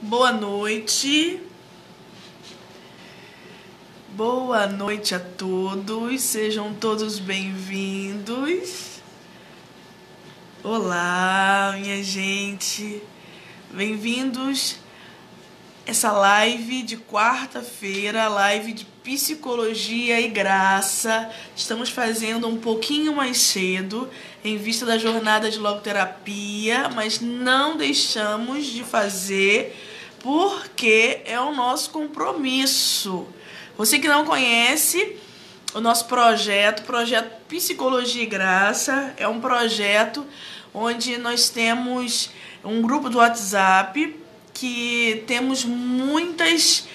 Boa noite. Boa noite a todos. Sejam todos bem-vindos. Olá, minha gente. Bem-vindos a essa live de quarta-feira, live de psicologia e graça. Estamos fazendo um pouquinho mais cedo, em vista da jornada de logoterapia, mas não deixamos de fazer porque é o nosso compromisso. Você que não conhece o nosso projeto Psicologia e Graça, é um projeto onde nós temos um grupo do WhatsApp que temos muitos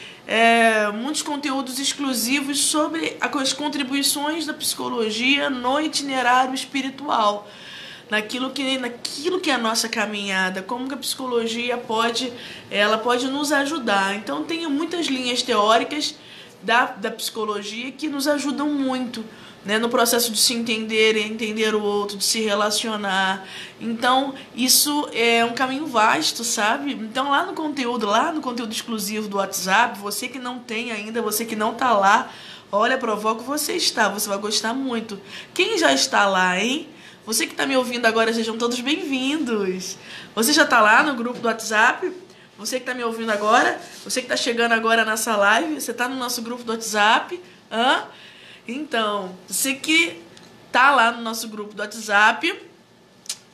conteúdos exclusivos sobre as contribuições da psicologia no itinerário espiritual, naquilo que é a nossa caminhada, como que a psicologia pode nos ajudar. Então tem muitas linhas teóricas da psicologia que nos ajudam muito, né, no processo de se entender, entender o outro, de se relacionar. Então isso é um caminho vasto, sabe? Então lá no conteúdo exclusivo do WhatsApp, você que não tem ainda, você que não tá lá, olha, provoco você vai gostar muito. Quem já está lá, hein? Você que está me ouvindo agora, sejam todos bem-vindos. Você já está lá no grupo do WhatsApp? Você que está me ouvindo agora? Você que está chegando agora nessa live? Você está no nosso grupo do WhatsApp? Então, você que está lá no nosso grupo do WhatsApp,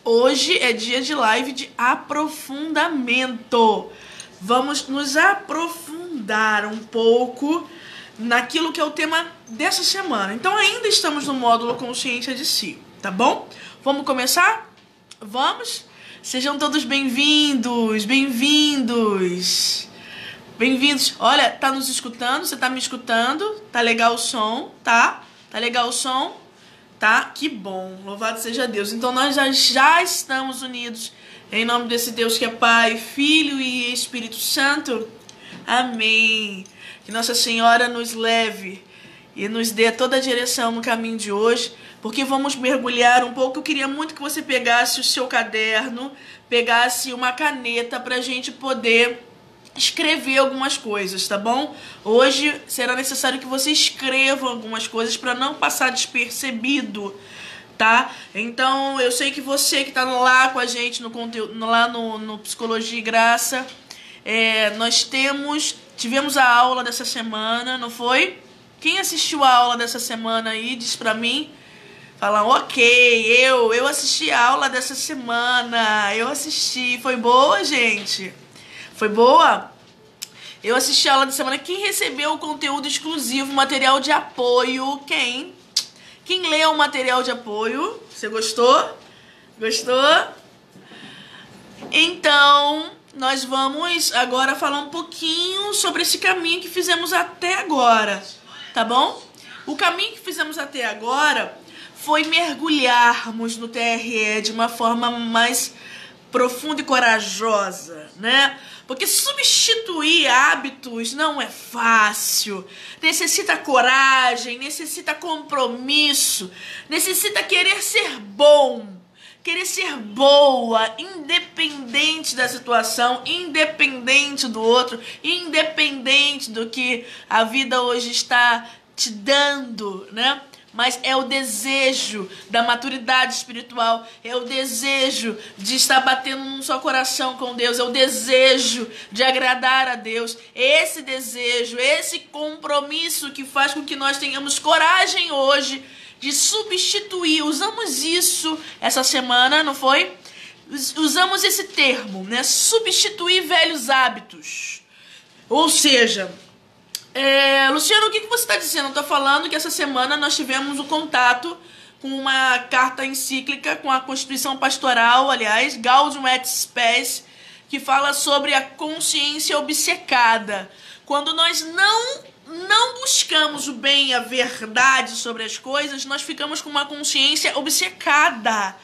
hoje é dia de live de aprofundamento. Vamos nos aprofundar um pouco naquilo que é o tema dessa semana. Então, ainda estamos no módulo Consciência de Si. Tá bom? Vamos começar? Vamos? Sejam todos bem-vindos, bem-vindos. Bem-vindos. Olha, tá nos escutando? Você tá me escutando? Tá legal o som? Tá? Tá legal o som? Tá? Que bom. Louvado seja Deus. Então nós já estamos unidos em nome desse Deus que é Pai, Filho e Espírito Santo. Amém. Que Nossa Senhora nos leve e nos dê toda a direção no caminho de hoje, porque vamos mergulhar um pouco. Eu queria muito que você pegasse o seu caderno, pegasse uma caneta para a gente poder escrever algumas coisas, tá bom? Hoje será necessário que você escreva algumas coisas para não passar despercebido, tá? Então, eu sei que você que tá lá com a gente no conteúdo, lá no Psicologia e Graça, nós tivemos a aula dessa semana, não foi? Quem assistiu a aula dessa semana aí, diz pra mim. Fala, ok, eu assisti a aula dessa semana, eu assisti. Foi boa, gente? Foi boa? Eu assisti a aula dessa semana. Quem recebeu o conteúdo exclusivo, material de apoio? Quem? Quem leu o material de apoio? Você gostou? Gostou? Então, nós vamos agora falar um pouquinho sobre esse caminho que fizemos até agora. Tá bom? O caminho que fizemos até agora foi mergulharmos no TRE de uma forma mais profunda e corajosa, né? Porque substituir hábitos não é fácil. Necessita coragem, necessita compromisso, necessita querer ser bom, querer ser boa, independente da situação, independente do outro, independente do que a vida hoje está te dando, né? Mas é o desejo da maturidade espiritual, é o desejo de estar batendo num só coração com Deus, é o desejo de agradar a Deus, esse desejo, esse compromisso que faz com que nós tenhamos coragem hoje de substituir. Usamos isso essa semana, não foi? Usamos esse termo, né? Substituir velhos hábitos. Ou seja, Luciano, o que você está dizendo? Eu estou falando que essa semana nós tivemos o contato com uma carta encíclica, com a Constituição Pastoral, aliás, Gaudium et Spes, que fala sobre a consciência obcecada. Quando nós não buscamos o bem e a verdade sobre as coisas, nós ficamos com uma consciência obcecada.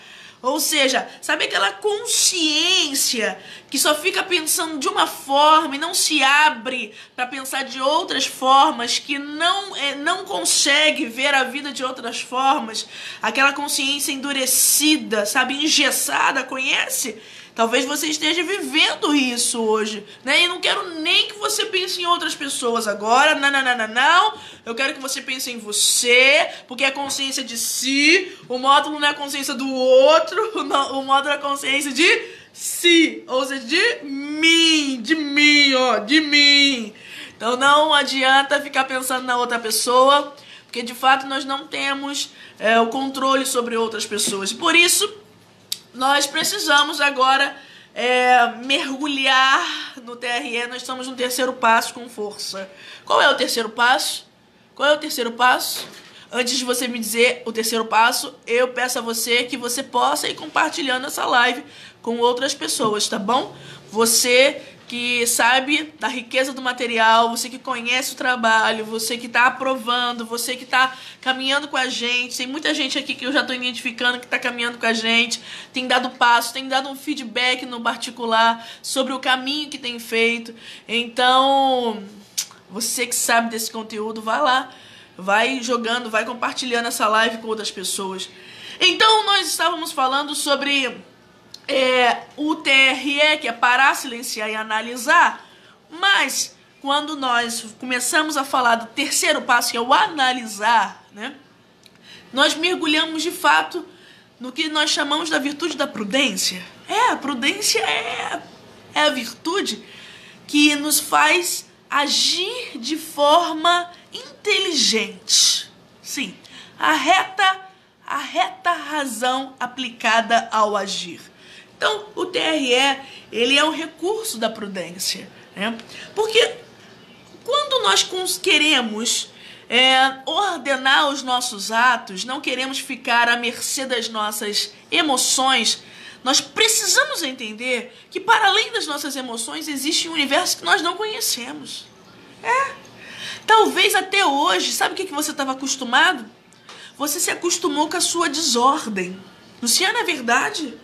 Ou seja, sabe aquela consciência que só fica pensando de uma forma e não se abre para pensar de outras formas, que não consegue ver a vida de outras formas? Aquela consciência endurecida, sabe, engessada, conhece? Talvez você esteja vivendo isso hoje, né? E não quero nem que você pense em outras pessoas agora. Não, não, não, não, não. Eu quero que você pense em você, porque é consciência de si. O módulo não é consciência do outro. O módulo é consciência de si. Ou seja, de mim, ó, de mim. Então não adianta ficar pensando na outra pessoa, porque de fato nós não temos o controle sobre outras pessoas. Por isso, nós precisamos agora mergulhar no TRE. Nós estamos no terceiro passo com força. Qual é o terceiro passo? Qual é o terceiro passo? Antes de você me dizer o terceiro passo, eu peço a você que você possa ir compartilhando essa live com outras pessoas, tá bom? Você que sabe da riqueza do material, você que conhece o trabalho, você que está aprovando, você que está caminhando com a gente. Tem muita gente aqui que eu já estou identificando que está caminhando com a gente, tem dado passo, tem dado um feedback no particular sobre o caminho que tem feito. Então, você que sabe desse conteúdo, vai lá, vai jogando, vai compartilhando essa live com outras pessoas. Então, nós estávamos falando sobre o TRE, que é parar, silenciar e analisar, mas quando nós começamos a falar do terceiro passo, que é o analisar, né, nós mergulhamos de fato no que nós chamamos da virtude da prudência. A prudência é a virtude que nos faz agir de forma inteligente. Sim, a reta razão aplicada ao agir. Então, o TRE, ele é um recurso da prudência, né? Porque quando nós queremos ordenar os nossos atos, não queremos ficar à mercê das nossas emoções, nós precisamos entender que, para além das nossas emoções, existe um universo que nós não conhecemos. Talvez até hoje, sabe o que você estava acostumado? Você se acostumou com a sua desordem. Luciana, é verdade?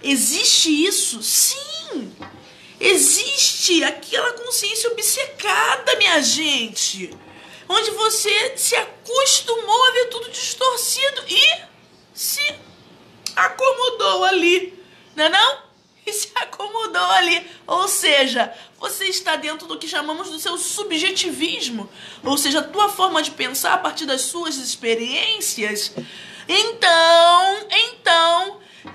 Existe isso? Sim! Existe aquela consciência obcecada, minha gente, onde você se acostumou a ver tudo distorcido e se acomodou ali, não é não? E se acomodou ali, ou seja, você está dentro do que chamamos do seu subjetivismo, ou seja, a tua forma de pensar a partir das suas experiências. Então,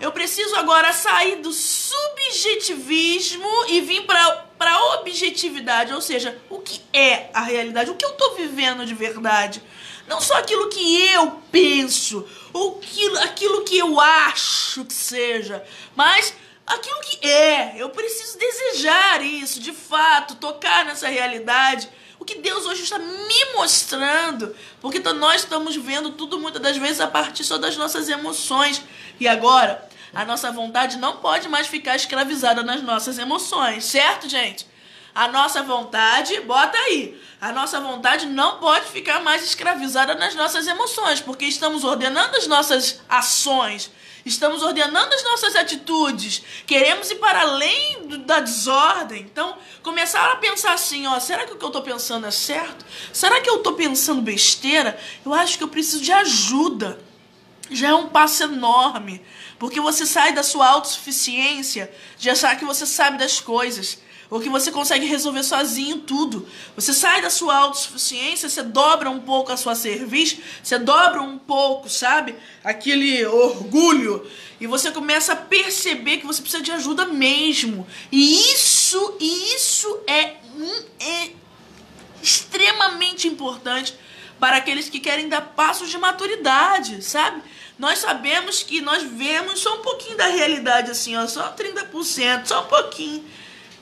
eu preciso agora sair do subjetivismo e vir para a objetividade, ou seja, o que é a realidade, o que eu estou vivendo de verdade. Não só aquilo que eu penso, ou aquilo que eu acho que seja, mas aquilo que é. Eu preciso desejar isso, de fato, tocar nessa realidade. O que Deus hoje está me mostrando, porque nós estamos vendo tudo muitas das vezes a partir só das nossas emoções. E agora, a nossa vontade não pode mais ficar escravizada nas nossas emoções, certo, gente? A nossa vontade, bota aí, a nossa vontade não pode ficar mais escravizada nas nossas emoções, porque estamos ordenando as nossas ações, estamos ordenando as nossas atitudes, queremos ir para além da desordem. Então, começaram a pensar assim, será que o que eu estou pensando é certo? Será que eu estou pensando besteira? Eu acho que eu preciso de ajuda. Já é um passo enorme, porque você sai da sua autossuficiência de achar que você sabe das coisas, ou que você consegue resolver sozinho tudo. Você sai da sua autossuficiência, você dobra um pouco a sua cerviz, você dobra um pouco, sabe, aquele orgulho, e você começa a perceber que você precisa de ajuda mesmo. E isso é extremamente importante para aqueles que querem dar passos de maturidade, sabe? Nós sabemos que nós vemos só um pouquinho da realidade, assim, só 30%, só um pouquinho.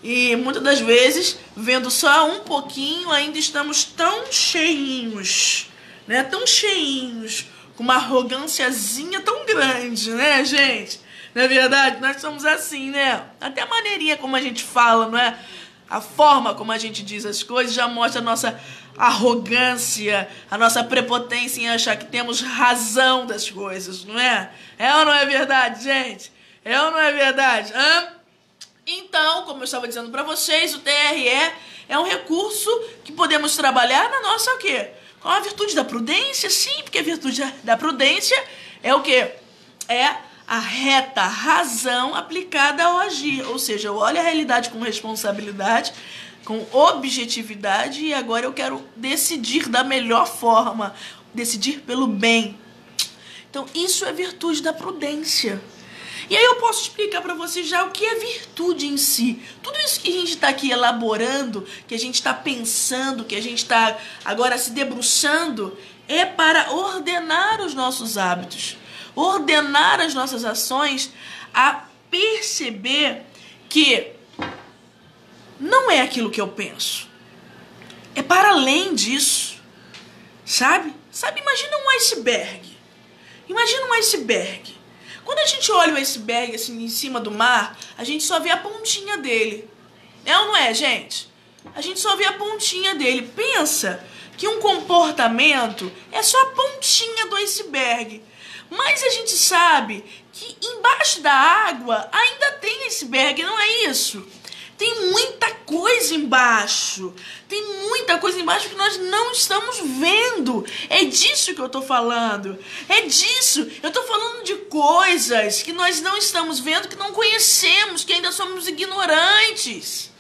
E muitas das vezes, vendo só um pouquinho, ainda estamos tão cheinhos, né? Tão cheinhos, com uma arrogânciazinha tão grande, né, gente? Não é verdade? Nós somos assim, né? Até a maneirinha como a gente fala, não é? A forma como a gente diz as coisas já mostra a nossa arrogância, a nossa prepotência em achar que temos razão das coisas, não é? É ou não é verdade, gente? É ou não é verdade? Então, como eu estava dizendo para vocês, o TRE é um recurso que podemos trabalhar na nossa o quê? Com a virtude da prudência? Sim, porque a virtude da prudência é o quê? É a reta razão aplicada ao agir. Ou seja, eu olho a realidade com responsabilidade, com objetividade, e agora eu quero decidir da melhor forma, decidir pelo bem. Então, isso é virtude da prudência. E aí eu posso explicar para vocês já o que é virtude em si. Tudo isso que a gente está aqui elaborando, que a gente está pensando, que a gente está agora se debruçando, é para ordenar os nossos hábitos, ordenar as nossas ações, a perceber que não é aquilo que eu penso. É para além disso. Sabe? Imagina um iceberg. Imagina um iceberg. Quando a gente olha o iceberg assim em cima do mar, a gente só vê a pontinha dele. É ou não é, gente? A gente só vê a pontinha dele. Pensa que um comportamento é só a pontinha do iceberg. Mas a gente sabe que embaixo da água ainda tem iceberg, não é isso? Tem muita coisa embaixo. Tem muita coisa embaixo que nós não estamos vendo. É disso que eu tô falando. É disso. Eu tô falando de coisas que nós não estamos vendo, que não conhecemos, que ainda somos ignorantes.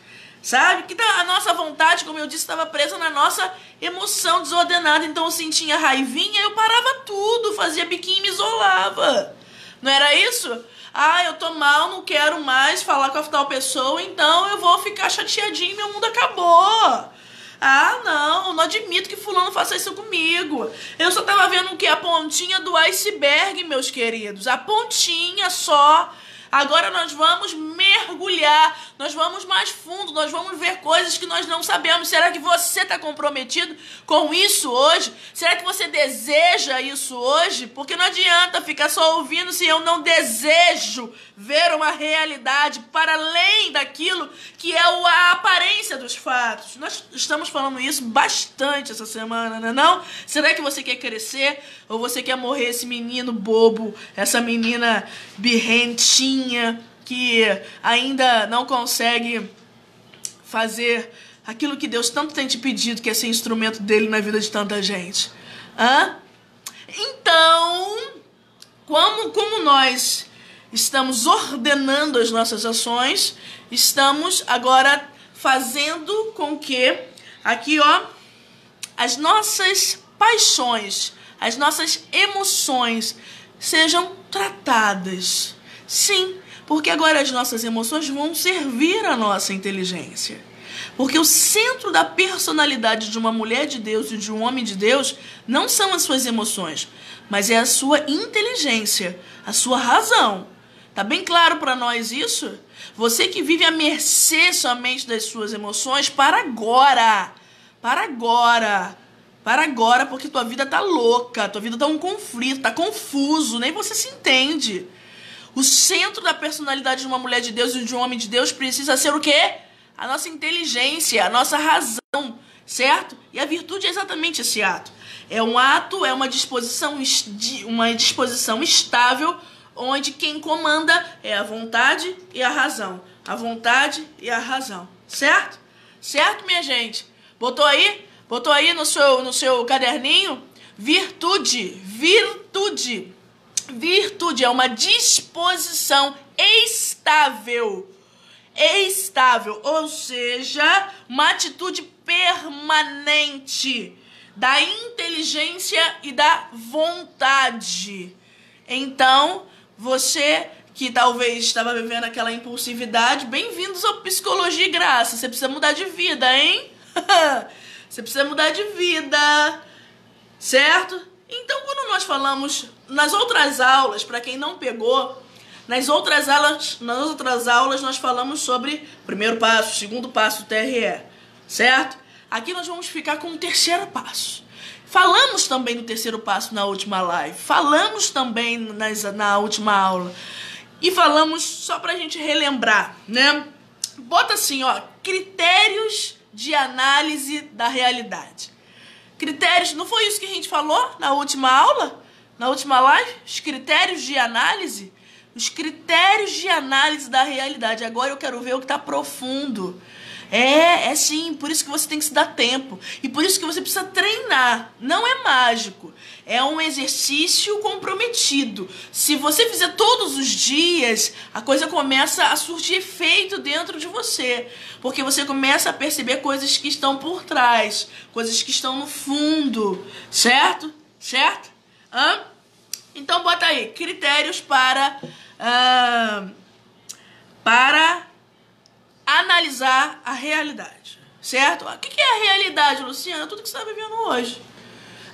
Sabe? Que a nossa vontade, como eu disse, estava presa na nossa emoção desordenada. Então eu sentia raivinha, eu parava tudo, fazia biquinho e me isolava. Não era isso? Ah, eu tô mal, não quero mais falar com a tal pessoa, então eu vou ficar chateadinho e meu mundo acabou. Ah, não admito que fulano faça isso comigo. Eu só tava vendo o quê? A pontinha do iceberg, meus queridos. A pontinha só. Agora nós vamos mergulhar, nós vamos mais fundo, nós vamos ver coisas que nós não sabemos. Será que você está comprometido com isso hoje? Será que você deseja isso hoje? Porque não adianta ficar só ouvindo se eu não desejo ver uma realidade para além daquilo que é a aparência dos fatos. Nós estamos falando isso bastante essa semana, não é não? Será que você quer crescer ou você quer morrer esse menino bobo, essa menina birrentinha, que ainda não consegue fazer aquilo que Deus tanto tem te pedido, que é ser instrumento dele na vida de tanta gente? Então, como nós estamos ordenando as nossas ações, estamos agora fazendo com que aqui, as nossas paixões, as nossas emoções sejam tratadas. Sim, porque agora as nossas emoções vão servir à nossa inteligência. Porque o centro da personalidade de uma mulher de Deus e de um homem de Deus não são as suas emoções, mas é a sua inteligência, a sua razão. Tá bem claro para nós isso? Você que vive à mercê somente das suas emoções, para agora. Para agora. Para agora, porque tua vida tá louca, tua vida tá um conflito, tá confuso, nem você se entende. O centro da personalidade de uma mulher de Deus e de um homem de Deus precisa ser o quê? A nossa inteligência, a nossa razão, certo? E a virtude é exatamente esse ato. É um ato, é uma disposição estável, onde quem comanda é a vontade e a razão. A vontade e a razão, certo? Certo, minha gente? Botou aí? Botou aí no seu caderninho? Virtude. Virtude é uma disposição estável, ou seja, uma atitude permanente da inteligência e da vontade. Então, você que talvez estava vivendo aquela impulsividade, bem-vindos ao Psicologia e Graça. Você precisa mudar de vida, hein? Você precisa mudar de vida, certo? Então, quando nós falamos nas outras aulas, para quem não pegou, nas outras aulas nós falamos sobre o primeiro passo, o segundo passo, o TRE, certo? Aqui nós vamos ficar com o terceiro passo. Falamos também do terceiro passo na última live, falamos também na última aula, e falamos só pra gente relembrar, né? Bota assim, critérios de análise da realidade. Critérios, não foi isso que a gente falou na última aula? Na última live? Os critérios de análise? Os critérios de análise da realidade. Agora eu quero ver o que está profundo. É sim, por isso que você tem que se dar tempo. E por isso que você precisa treinar. Não é mágico. É um exercício comprometido. Se você fizer todos os dias, a coisa começa a surtir efeito dentro de você. Porque você começa a perceber coisas que estão por trás. Coisas que estão no fundo. Certo? Certo? Então bota aí, critérios para analisar a realidade, certo? O que é a realidade, Luciana? Tudo que você está vivendo hoje.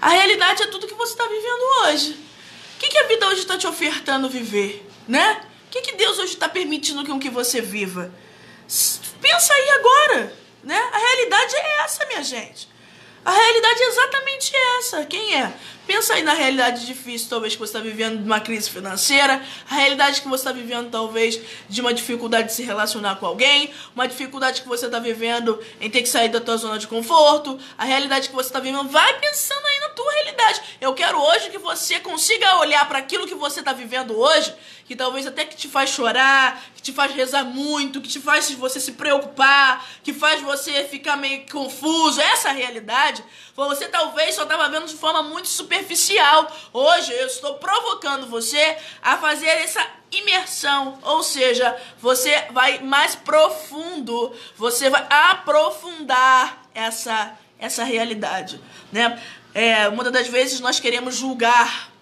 A realidade é tudo que você está vivendo hoje. O que a vida hoje está te ofertando viver, né? O que Deus hoje está permitindo que você viva? Pensa aí agora, né? A realidade é essa, minha gente. A realidade é exatamente essa. Quem é? Pensa aí na realidade difícil, talvez, que você está vivendo de uma crise financeira, a realidade que você está vivendo, talvez, de uma dificuldade de se relacionar com alguém, uma dificuldade que você está vivendo em ter que sair da tua zona de conforto, a realidade que você está vivendo. Vai pensando aí na tua realidade. Eu quero hoje que você consiga olhar para aquilo que você está vivendo hoje, que talvez até que te faz chorar, que te faz rezar muito, que te faz você se preocupar, que faz você ficar meio confuso. Essa realidade, você talvez só estava vendo de forma muito superficial. Hoje eu estou provocando você a fazer essa imersão, ou seja, você vai mais profundo, você vai aprofundar essa realidade, né? Muitas das vezes nós queremos julgar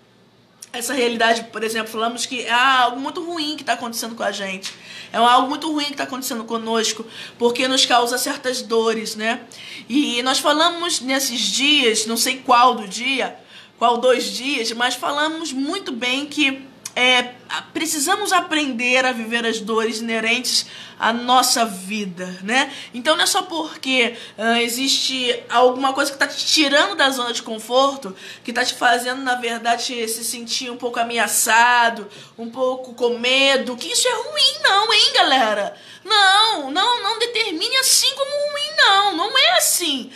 essa realidade, por exemplo, falamos que é algo muito ruim que está acontecendo com a gente. É algo muito ruim que está acontecendo conosco, porque nos causa certas dores, né? E nós falamos nesses dias, não sei qual do dia, qual 2 dias, mas falamos muito bem que precisamos aprender a viver as dores inerentes à nossa vida, né? Então não é só porque existe alguma coisa que está te tirando da zona de conforto, que está te fazendo, na verdade, se sentir um pouco ameaçado, um pouco com medo, que isso é ruim não, hein, galera? Não determine assim como ruim, não é assim.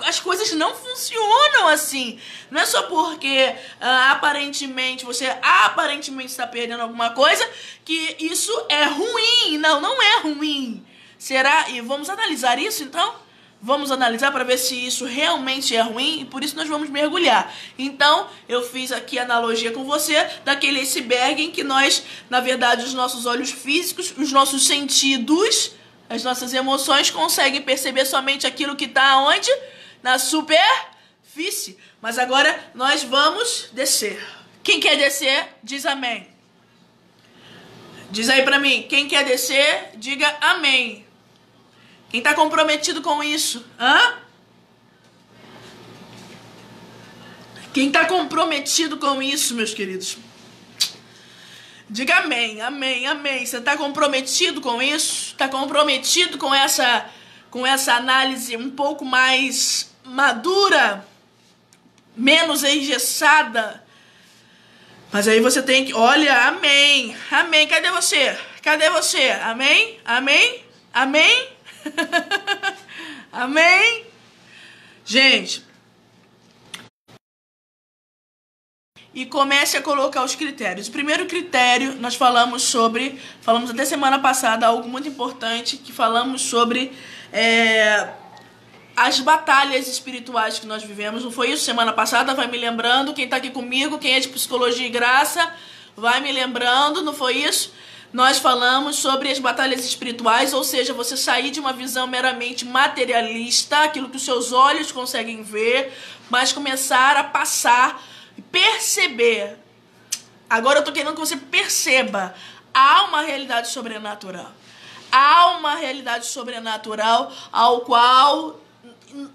As coisas não funcionam assim. Não é só porque aparentemente você está perdendo alguma coisa que isso é ruim. Não é ruim. Será? E vamos analisar isso então? Vamos analisar para ver se isso realmente é ruim e por isso nós vamos mergulhar. Então, eu fiz aqui a analogia com você daquele iceberg em que nós, na verdade, os nossos olhos físicos, os nossos sentidos, as nossas emoções conseguem perceber somente aquilo que está onde? Na superfície. Mas agora nós vamos descer. Quem quer descer, diz amém. Diz aí para mim, quem quer descer, diga amém. Quem está comprometido com isso? Quem está comprometido com isso, meus queridos? Diga amém, amém, amém. Você está comprometido com isso? Está comprometido com essa análise um pouco mais madura? Menos engessada? Mas aí você tem que... Olha, amém, amém. Cadê você? Cadê você? Amém, amém, amém. Amém? Gente, e comece a colocar os critérios. O primeiro critério, nós falamos até semana passada, algo muito importante, que falamos sobre as batalhas espirituais que nós vivemos. Não foi isso semana passada? Vai me lembrando, quem tá aqui comigo, quem é de Psicologia e Graça, vai me lembrando, não foi isso? Nós falamos sobre as batalhas espirituais, ou seja, você sair de uma visão meramente materialista, aquilo que os seus olhos conseguem ver, mas começar a passar e perceber. Agora eu tô querendo que você perceba, há uma realidade sobrenatural. Há uma realidade sobrenatural ao qual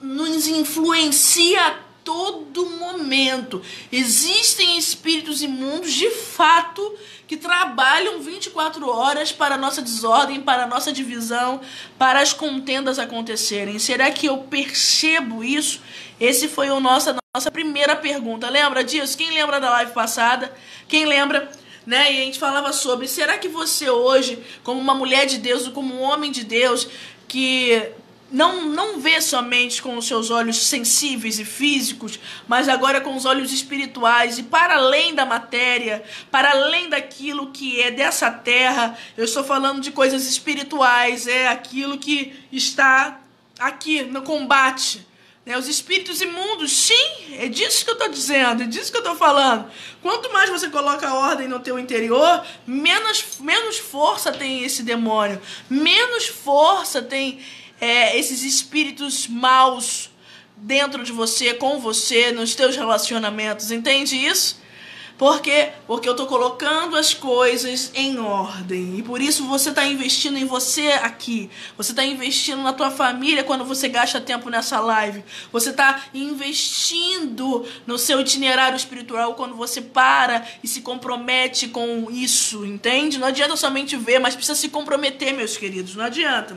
nos influencia a todo momento. Existem espíritos imundos, de fato, que trabalham 24 horas para a nossa desordem, para a nossa divisão, para as contendas acontecerem. Será que eu percebo isso? Esse foi a nossa primeira pergunta. Lembra disso? Quem lembra da live passada? Quem lembra? Né? E a gente falava sobre, será que você hoje, como uma mulher de Deus ou como um homem de Deus, que não vê somente com os seus olhos sensíveis e físicos, mas agora com os olhos espirituais, e para além da matéria, para além daquilo que é dessa terra. Eu estou falando de coisas espirituais, é aquilo que está aqui no combate, né? Os espíritos imundos, sim, é disso que eu estou dizendo, é disso que eu estou falando. Quanto mais você coloca ordem no teu interior, menos força tem esse demônio, menos força tem esses espíritos maus dentro de você, com você, nos teus relacionamentos. Entende isso? Por quê? Porque eu tô colocando as coisas em ordem. E por isso você tá investindo em você aqui. Você tá investindo na tua família quando você gasta tempo nessa live. Você tá investindo no seu itinerário espiritual quando você para e se compromete com isso, entende? Não adianta somente ver, mas precisa se comprometer, meus queridos. Não adianta,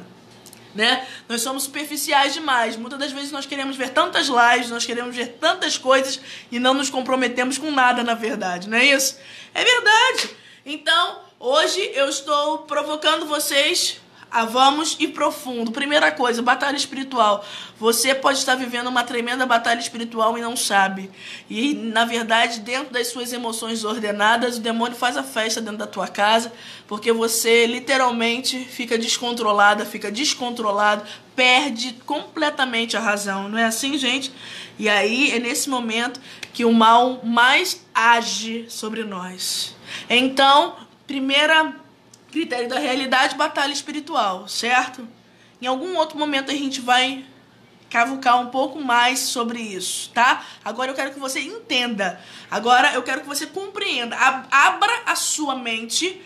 né? Nós somos superficiais demais. Muitas das vezes nós queremos ver tantas lives, nós queremos ver tantas coisas e não nos comprometemos com nada, na verdade, não é isso? É verdade. Então, hoje eu estou provocando vocês a vamos ir profundo. Primeira coisa, batalha espiritual. Você pode estar vivendo uma tremenda batalha espiritual e não sabe. E, na verdade, dentro das suas emoções ordenadas, o demônio faz a festa dentro da tua casa, porque você literalmente fica descontrolada, fica descontrolado, perde completamente a razão. Não é assim, gente? E aí é nesse momento que o mal mais age sobre nós. Então, primeira critério da realidade, batalha espiritual, certo? Em algum outro momento a gente vai cavucar um pouco mais sobre isso, tá? Agora eu quero que você entenda. Agora eu quero que você compreenda. Abra a sua mente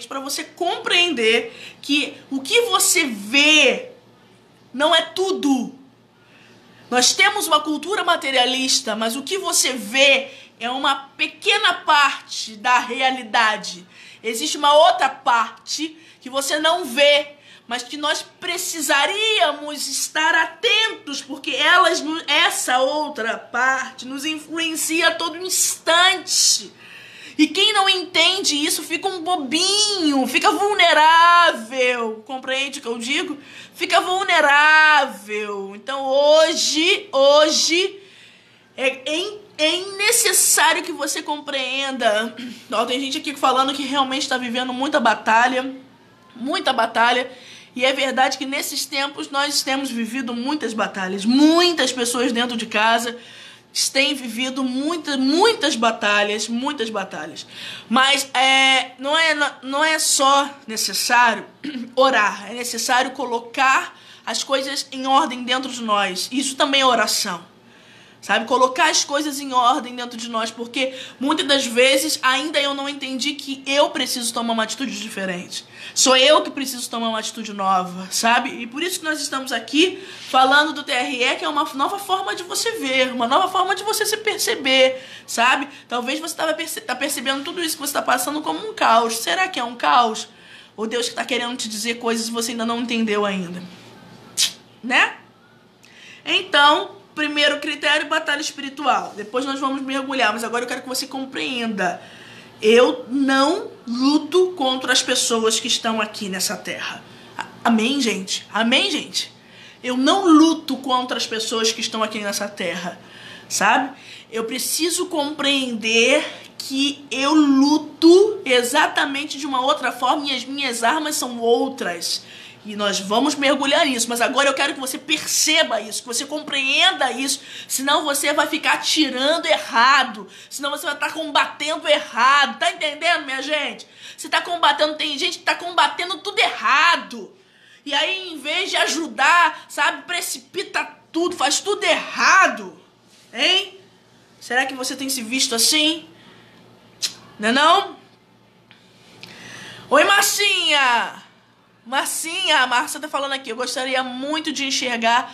para você compreender que o que você vê não é tudo. Nós temos uma cultura materialista, mas o que você vê é uma pequena parte da realidade. Existe uma outra parte que você não vê, mas que nós precisaríamos estar atentos, porque essa outra parte nos influencia a todo instante. E quem não entende isso fica um bobinho, fica vulnerável. Compreende o que eu digo? Fica vulnerável. Então hoje é necessário que você compreenda. Ó, tem gente aqui falando que realmente está vivendo muita batalha. E é verdade que nesses tempos nós temos vivido muitas batalhas. Muitas pessoas dentro de casa têm vivido muitas batalhas. Mas não é só necessário orar. É necessário colocar as coisas em ordem dentro de nós. Isso também é oração. Sabe, colocar as coisas em ordem dentro de nós, porque muitas das vezes ainda eu não entendi que eu preciso tomar uma atitude diferente. Sou eu que preciso tomar uma atitude nova, sabe? E por isso que nós estamos aqui falando do TRE, que é uma nova forma de você ver, uma nova forma de você se perceber, sabe? Talvez você tá percebendo tudo isso que você está passando como um caos. Será que é um caos? Ou Deus que está querendo te dizer coisas que você ainda não entendeu ainda? Né? Então, primeiro critério, batalha espiritual. Depois nós vamos mergulhar, mas agora eu quero que você compreenda. Eu não luto contra as pessoas que estão aqui nessa terra. Amém, gente? Amém, gente? Eu não luto contra as pessoas que estão aqui nessa terra, sabe? Eu preciso compreender que eu luto exatamente de uma outra forma e as minhas armas são outras. E nós vamos mergulhar nisso, mas agora eu quero que você perceba isso, que você compreenda isso, senão você vai ficar atirando errado, senão você vai estar combatendo errado, tá entendendo, minha gente? Você tá combatendo, tem gente que tá combatendo tudo errado, e aí em vez de ajudar, sabe, precipita tudo, faz tudo errado, hein? Será que você tem se visto assim? Não é não? Oi, Marcinha! A Márcia tá falando aqui, eu gostaria muito de enxergar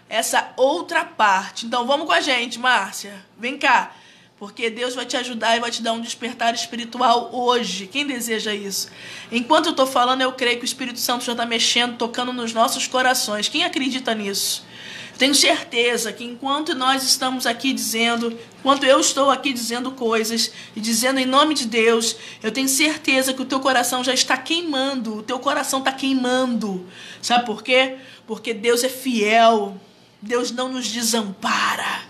essa outra parte. Então vamos com a gente, Márcia. Vem cá, porque Deus vai te ajudar e vai te dar um despertar espiritual hoje. Quem deseja isso? Enquanto eu tô falando, eu creio que o Espírito Santo já tá mexendo, tocando nos nossos corações. Quem acredita nisso? Tenho certeza que enquanto nós estamos aqui dizendo, enquanto eu estou aqui dizendo coisas e dizendo em nome de Deus, eu tenho certeza que o teu coração já está queimando, o teu coração está queimando. Sabe por quê? Porque Deus é fiel, Deus não nos desampara.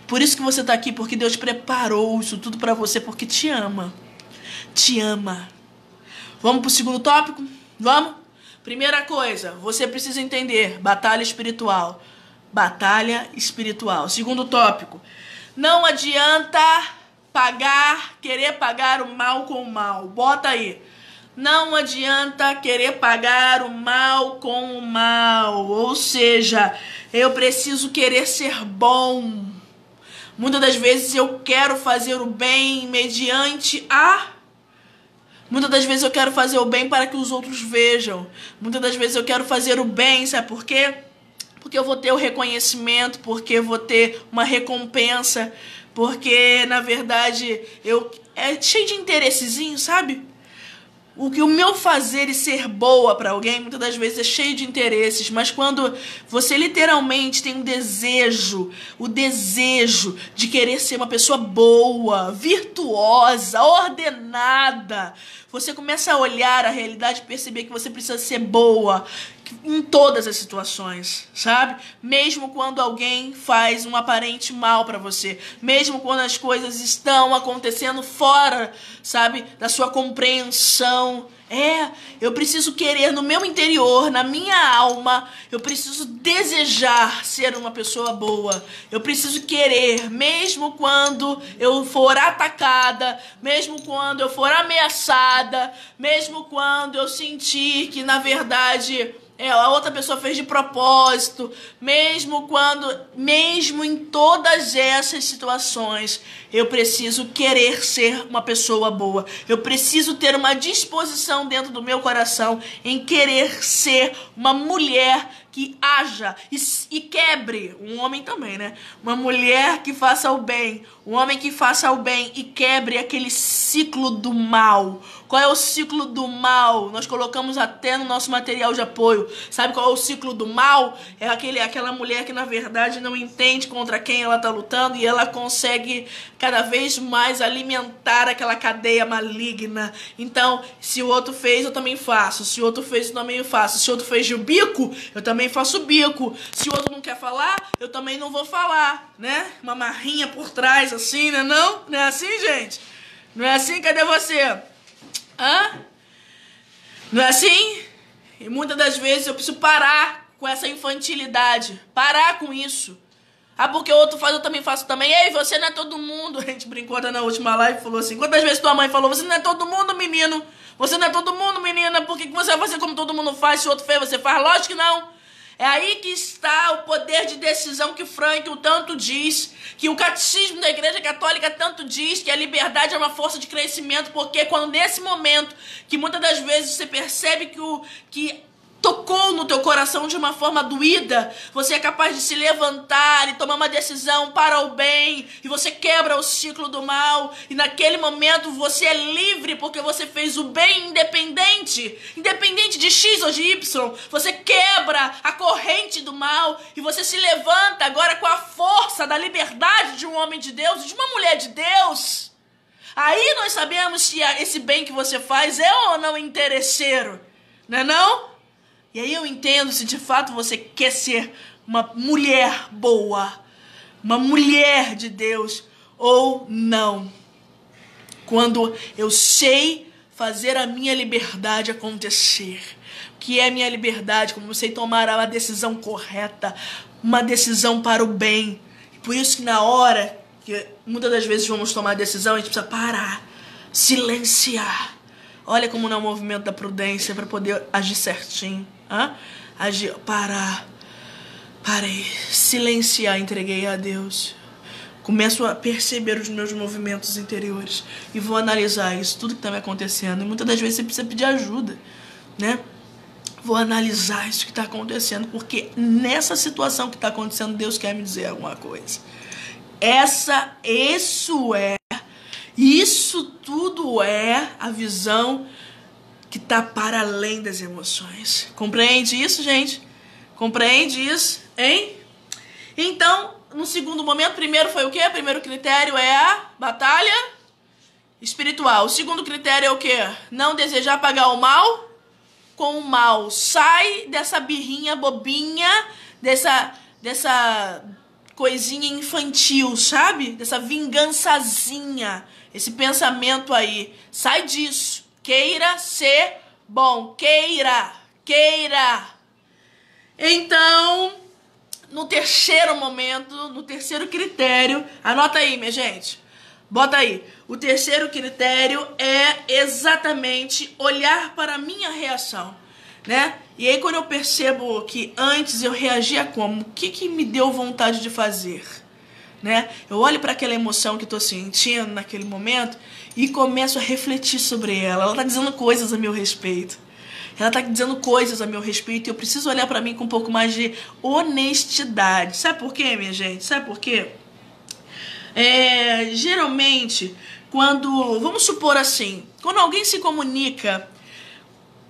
Por isso que você está aqui, porque Deus preparou isso tudo para você, porque te ama. Te ama. Vamos para o segundo tópico? Vamos? Primeira coisa, você precisa entender, batalha espiritual. Batalha espiritual. Segundo tópico, não adianta querer pagar o mal com o mal. Bota aí. Não adianta querer pagar o mal com o mal. Ou seja, eu preciso querer ser bom. Muitas das vezes eu quero fazer o bem Muitas das vezes eu quero fazer o bem para que os outros vejam. Muitas das vezes eu quero fazer o bem, sabe por quê? Porque eu vou ter o reconhecimento, porque eu vou ter uma recompensa, porque, na verdade, é cheio de interessezinho, sabe? O meu fazer e ser boa para alguém, muitas das vezes é cheio de interesses, mas quando você literalmente tem o desejo de querer ser uma pessoa boa, virtuosa, ordenada, você começa a olhar a realidade e perceber que você precisa ser boa em todas as situações, sabe? Mesmo quando alguém faz um aparente mal pra você, mesmo quando as coisas estão acontecendo fora, sabe, da sua compreensão. Eu preciso querer no meu interior, na minha alma, eu preciso desejar ser uma pessoa boa. Eu preciso querer, mesmo quando eu for atacada, mesmo quando eu for ameaçada, mesmo quando eu sentir que, na verdade, a outra pessoa fez de propósito, mesmo em todas essas situações, eu preciso querer ser uma pessoa boa. Eu preciso ter uma disposição dentro do meu coração em querer ser uma mulher que haja e quebre, um homem também, né? Uma mulher que faça o bem, um homem que faça o bem e quebre aquele ciclo do mal. Qual é o ciclo do mal? Nós colocamos até no nosso material de apoio. Sabe qual é o ciclo do mal? É aquela mulher que, na verdade, não entende contra quem ela está lutando e ela consegue cada vez mais alimentar aquela cadeia maligna. Então, se o outro fez, eu também faço. Se o outro fez, eu também faço. Se o outro fez o bico, eu também faço o bico. Se o outro não quer falar, eu também não vou falar, né? Uma marrinha por trás, assim, né? Não é assim, gente? Não é assim? Cadê você? Não é assim? E muitas das vezes eu preciso parar com essa infantilidade. Parar com isso. Porque o outro faz, eu também faço também. Ei, você não é todo mundo. A gente brincou na última live e falou assim: quantas vezes tua mãe falou, você não é todo mundo, menino? Você não é todo mundo, menina. Por que você vai fazer como todo mundo faz? Se o outro fez, você faz? Lógico que não. É aí que está o poder de decisão que Frankl tanto diz, que o catecismo da Igreja Católica tanto diz, que a liberdade é uma força de crescimento, porque quando nesse momento, que muitas das vezes você percebe que tocou no teu coração de uma forma doída, você é capaz de se levantar e tomar uma decisão para o bem, e você quebra o ciclo do mal, e naquele momento você é livre porque você fez o bem independente de X ou de Y, você quebra a corrente do mal, e você se levanta agora com a força da liberdade de um homem de Deus e de uma mulher de Deus. Aí nós sabemos se esse bem que você faz é ou não interesseiro, não é não? E aí eu entendo se de fato você quer ser uma mulher boa, uma mulher de Deus ou não. Quando eu sei fazer a minha liberdade acontecer. O que é a minha liberdade? Como eu sei tomar uma decisão correta, uma decisão para o bem. E por isso que na hora que muitas das vezes vamos tomar a decisão, a gente precisa parar, silenciar. Olha como não é o movimento da prudência para poder agir certinho. Agir, parei, silenciar, entreguei a Deus. Começo a perceber os meus movimentos interiores e vou analisar isso, tudo que está me acontecendo. E muitas das vezes você precisa pedir ajuda, né? Vou analisar isso que está acontecendo, porque nessa situação que está acontecendo, Deus quer me dizer alguma coisa. Isso tudo é a visão que está para além das emoções. Compreende isso, gente? Compreende isso, hein? Então, no segundo momento, primeiro foi o quê? Primeiro critério é a batalha espiritual. O segundo critério é o quê? Não desejar pagar o mal com o mal. Sai dessa birrinha bobinha, dessa coisinha infantil, sabe? Dessa vingançazinha, esse pensamento aí. Sai disso. Queira ser bom. Queira. Então, no terceiro momento, no terceiro critério, anota aí, minha gente. Bota aí. O terceiro critério é exatamente olhar para a minha reação, né? E aí quando eu percebo que antes eu reagia como, o que me deu vontade de fazer, né? Eu olho para aquela emoção que eu tô sentindo naquele momento e começo a refletir sobre ela. Ela tá dizendo coisas a meu respeito. Ela tá dizendo coisas a meu respeito e eu preciso olhar para mim com um pouco mais de honestidade. Sabe por quê, minha gente? Sabe por quê? Geralmente, vamos supor assim, quando alguém se comunica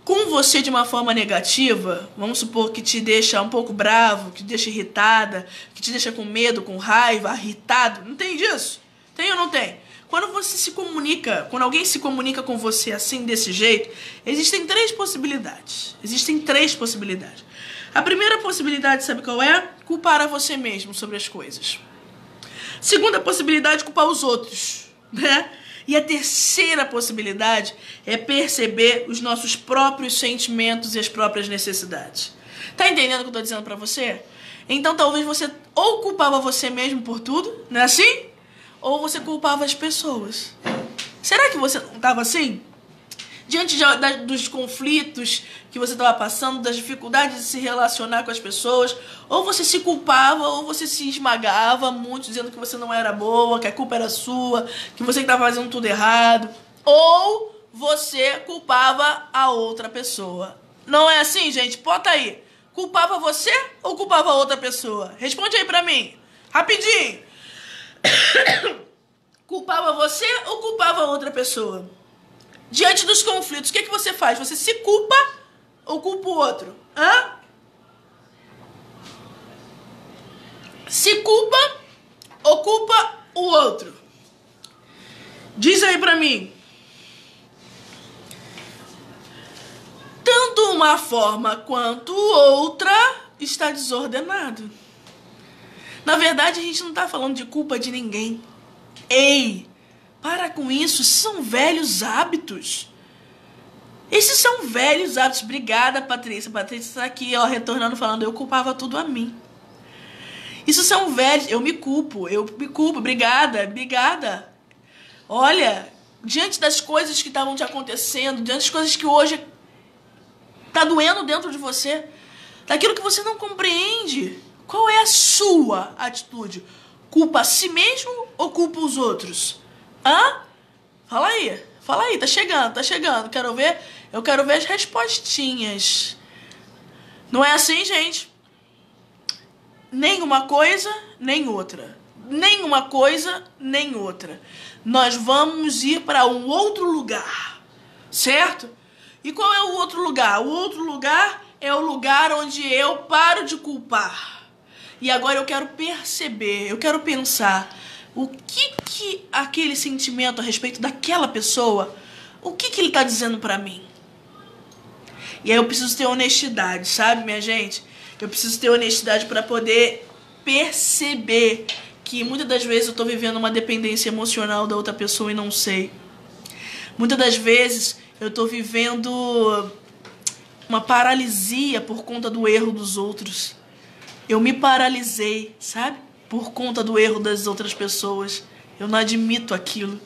com você de uma forma negativa, vamos supor que te deixa um pouco bravo, que te deixa irritada, que te deixa com medo, com raiva, irritado, não tem disso? Tem ou não tem? Quando alguém se comunica com você assim, desse jeito, existem três possibilidades. A primeira possibilidade, sabe qual é? Culpar a você mesmo sobre as coisas. Segunda possibilidade, culpar os outros, né? E a terceira possibilidade é perceber os nossos próprios sentimentos e as próprias necessidades. Tá entendendo o que eu tô dizendo pra você? Então talvez você ou culpava você mesmo por tudo, não é assim? Ou você culpava as pessoas. Será que você não tava assim? Diante dos conflitos que você estava passando, das dificuldades de se relacionar com as pessoas, ou você se culpava, ou você se esmagava muito, dizendo que você não era boa, que a culpa era sua, que você estava fazendo tudo errado, ou você culpava a outra pessoa. Não é assim, gente? Bota aí. Culpava você ou culpava a outra pessoa? Responde aí pra mim. Rapidinho. Culpava você ou culpava a outra pessoa? Diante dos conflitos, o que você faz? Você se culpa ou culpa o outro? Se culpa ou culpa o outro? Diz aí pra mim. Tanto uma forma quanto outra está desordenado. Na verdade, a gente não tá falando de culpa de ninguém. Ei! Para com isso, são velhos hábitos. Esses são velhos hábitos. Obrigada, Patrícia. Patrícia está aqui, ó, retornando, falando, eu culpava tudo a mim. Isso são velhos, eu me culpo, obrigada. Olha, diante das coisas que estavam te acontecendo, diante das coisas que hoje tá doendo dentro de você, daquilo que você não compreende, qual é a sua atitude? Culpa a si mesmo ou culpa os outros? Fala aí, tá chegando. Eu quero ver as respostinhas. Não é assim, gente? Nem uma coisa, nem outra. Nós vamos ir para um outro lugar, certo? E qual é o outro lugar? O outro lugar é o lugar onde eu paro de culpar. E agora eu quero perceber, eu quero pensar o que aquele sentimento a respeito daquela pessoa, o que ele tá dizendo pra mim? E aí eu preciso ter honestidade, sabe, minha gente? Eu preciso ter honestidade pra poder perceber que muitas das vezes eu tô vivendo uma dependência emocional da outra pessoa e não sei. Muitas das vezes eu tô vivendo uma paralisia por conta do erro dos outros. Eu me paralisei, sabe? Por conta do erro das outras pessoas. Eu não admito aquilo.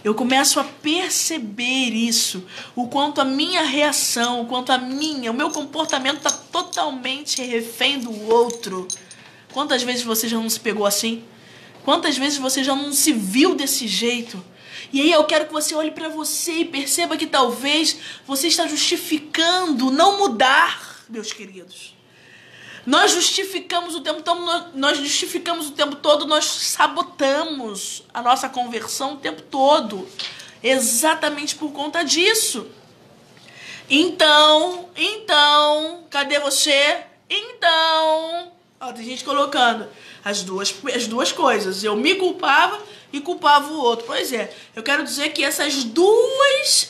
Eu começo a perceber isso. O quanto a minha reação, o meu comportamento está totalmente refém do outro. Quantas vezes você já não se pegou assim? Quantas vezes você já não se viu desse jeito? E aí eu quero que você olhe para você e perceba que talvez você está justificando não mudar, meus queridos. Nós justificamos o tempo todo, nós sabotamos a nossa conversão o tempo todo. Exatamente por conta disso. Então, cadê você? Então, Ó, tem gente colocando as duas coisas. Eu me culpava e culpava o outro. Pois é, eu quero dizer que essas duas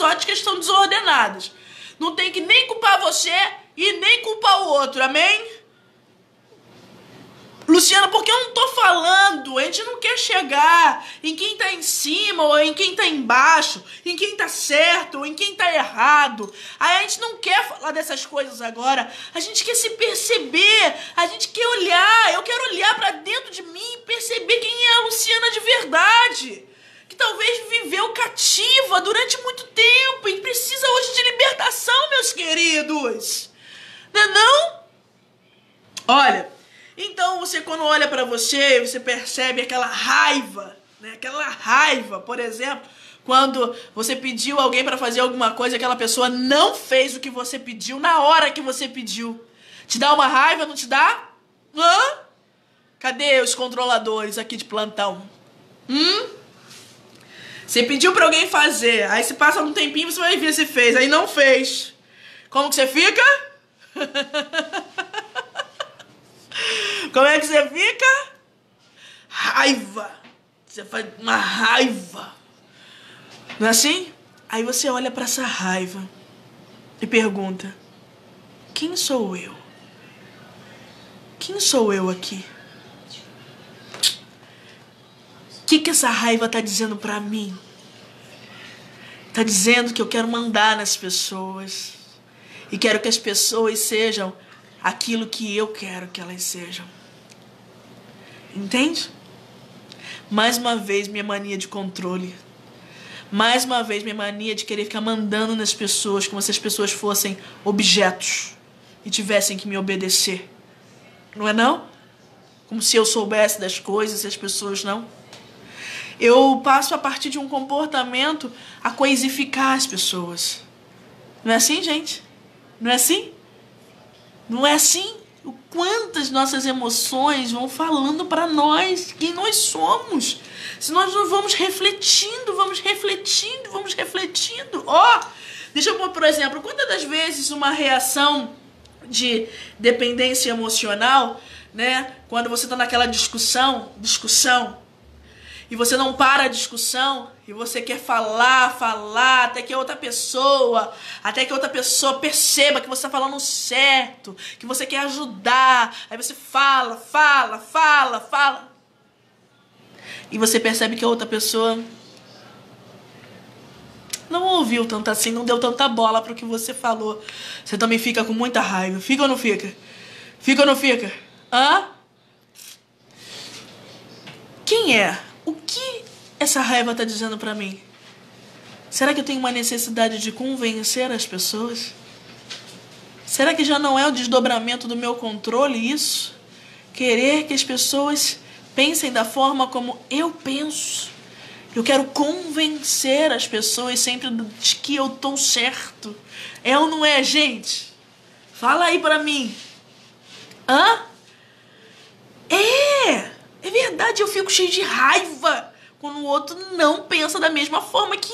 óticas estão desordenadas. Não tem que nem culpar você e nem culpar o outro, amém? Luciana, porque eu não tô falando, a gente não quer chegar em quem tá em cima ou em quem tá embaixo, em quem tá certo ou em quem tá errado. Aí a gente não quer falar dessas coisas agora, a gente quer se perceber, a gente quer olhar, eu quero olhar pra dentro de mim e perceber quem é a Luciana de verdade. Que talvez viveu cativa durante muito tempo e precisa hoje de libertação, meus queridos. Não é não? Olha... Então, você quando olha pra você, você percebe aquela raiva, né? Aquela raiva, por exemplo, quando você pediu alguém pra fazer alguma coisa e aquela pessoa não fez o que você pediu na hora que você pediu. Te dá uma raiva, não te dá? Hã? Cadê os controladores aqui de plantão? Você pediu pra alguém fazer, aí se passa um tempinho, você vai ver se fez, aí não fez. Como que você fica? Como é que você fica? Raiva. Você faz uma raiva. Não é assim? Aí você olha pra essa raiva e pergunta: quem sou eu? Quem sou eu aqui? O que essa raiva tá dizendo pra mim? Tá dizendo que eu quero mandar nas pessoas. E quero que as pessoas sejam aquilo que eu quero que elas sejam. Entende? Mais uma vez minha mania de controle. Mais uma vez minha mania de querer ficar mandando nas pessoas como se as pessoas fossem objetos e tivessem que me obedecer. Não é não? Como se eu soubesse das coisas e as pessoas não. Eu passo a partir de um comportamento a coisificar as pessoas. Não é assim, gente? Não é assim? Não é assim? O quantas nossas emoções vão falando para nós quem nós somos. Se nós não vamos refletindo. Ó, deixa eu pôr, por exemplo, quantas das vezes uma reação de dependência emocional, né? Quando você tá naquela discussão, e você não para a discussão, e você quer falar, até que a outra pessoa perceba que você está falando certo, que você quer ajudar, aí você fala, e você percebe que a outra pessoa não ouviu tanto assim, não deu tanta bola para o que você falou. Você também fica com muita raiva, fica ou não fica? Fica ou não fica? Hã? Quem é? O que essa raiva tá dizendo pra mim? Será que eu tenho uma necessidade de convencer as pessoas? Será que já não é o desdobramento do meu controle isso? Querer que as pessoas pensem da forma como eu penso. Eu quero convencer as pessoas sempre de que eu tô certo. É ou não é, gente? Fala aí pra mim. Hã? É verdade, eu fico cheio de raiva quando o outro não pensa da mesma forma que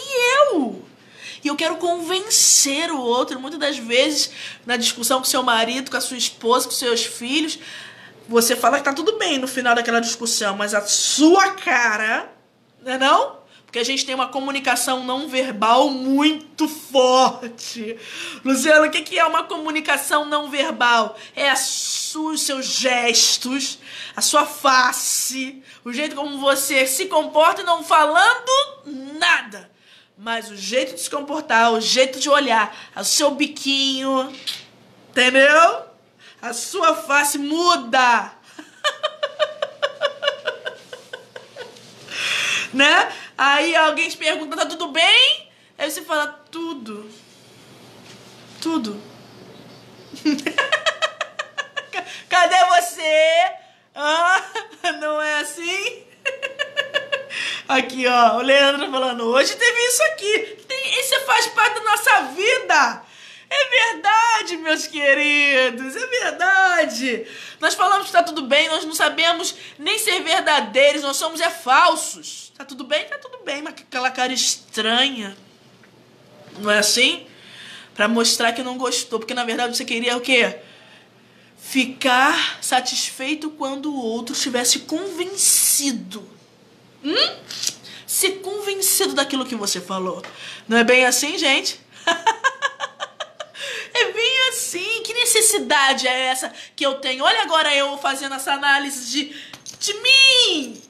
eu. E eu quero convencer o outro. Muitas das vezes, na discussão com seu marido, com a sua esposa, com seus filhos, você fala que tá tudo bem no final daquela discussão, mas a sua cara, não é não? Porque a gente tem uma comunicação não verbal muito forte. Luciana, o que é uma comunicação não verbal? É os seus gestos, a sua face, o jeito como você se comporta, não falando nada. Mas o jeito de se comportar, o jeito de olhar, o seu biquinho, entendeu? A sua face muda. Né? Aí alguém te pergunta, tá tudo bem? Aí você fala, tudo. Cadê você? Ah, não é assim? Aqui, ó, o Leandro falando, hoje teve isso aqui. Isso faz parte da nossa vida. É verdade, meus queridos, é verdade. Nós falamos que tá tudo bem, nós não sabemos nem ser verdadeiros, nós somos falsos. Tá tudo bem? Tá tudo bem, mas com aquela cara estranha. Não é assim? Pra mostrar que não gostou, porque na verdade você queria o quê? ficar satisfeito quando o outro estivesse convencido. Ser convencido daquilo que você falou. Não é bem assim, gente? É bem assim. Que necessidade é essa que eu tenho? Olha agora eu fazendo essa análise de mim.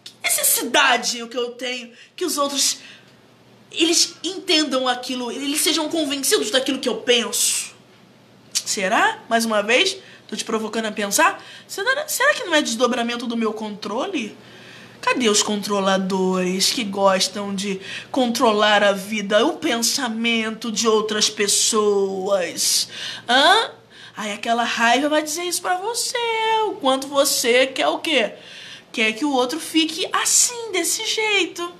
Que necessidade que eu tenho que os outros, eles entendam aquilo, eles sejam convencidos daquilo que eu penso. Será? Mais uma vez, tô te provocando a pensar. Será que não é desdobramento do meu controle? Cadê os controladores que gostam de controlar a vida, o pensamento de outras pessoas? Aí aquela raiva vai dizer isso pra você. O quanto você quer o quê? Quer que o outro fique assim, desse jeito.